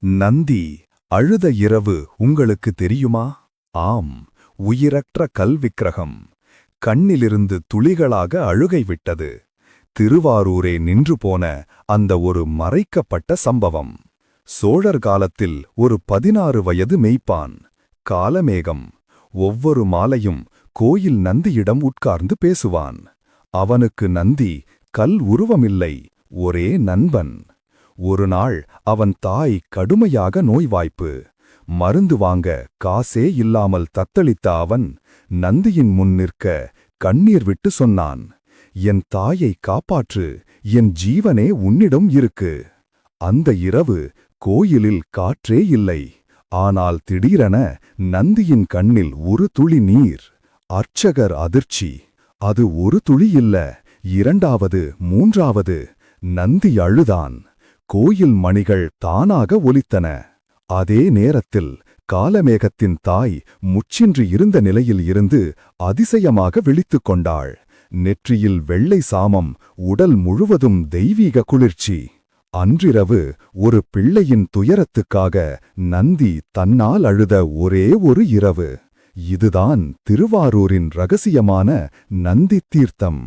நந்தி அழுத இரவு உங்களுக்கு தெரியுமா? ஆம், உயிரற்ற கல்விக்கிரகம். கண்ணிலிருந்து துளிகளாக அழுகை விட்டது. திருவாரூரே நின்று போன அந்த ஒரு மறைக்கப்பட்ட சம்பவம். சோழர் காலத்தில் ஒரு 16 வயது மெய்ப்பான். காலமேகம். ஒவ்வொரு மாலையும் கோயில் நந்தியிடம் உட்கார்ந்து பேசுவான். அவனுக்கு நந்தி கல் உருவமில்லை, ஒரே நண்பன். ஒரு நாள் அவன் தாய் கடுமையாக நோய்வாய்ப்பு. மருந்து வாங்க காசே இல்லாமல் தத்தளித்த அவன் நந்தியின் முன் நிற்க கண்ணீர் விட்டு சொன்னான், என் தாயை காப்பாற்று, என் ஜீவனே உன்னிடம் இருக்கு. அந்த இரவு கோயிலில் காற்றே இல்லை. ஆனால் திடீரென நந்தியின் கண்ணில் ஒரு துளி நீர். அர்ச்சகர் அதிர்ச்சி. அது ஒரு துளி இல்ல, 2வது 3வது. நந்தி அழுதான். கோயில் மணிகள் தானாக ஒலித்தன. அதே நேரத்தில் காலமேகத்தின் தாய் முச்சின்றி இருந்த நிலையில் இருந்து அதிசயமாக விழித்துக் கொண்டாள். நெற்றியில் வெள்ளை சாமம், உடல் முழுவதும் தெய்வீக குளிர்ச்சி. அன்றிரவு ஒரு பிள்ளையின் துயரத்துக்காக நந்தி தன்னால் அழுத ஒரே ஒரு இரவு. இதுதான் திருவாரூரின் ரகசியமான நந்தி தீர்த்தம்.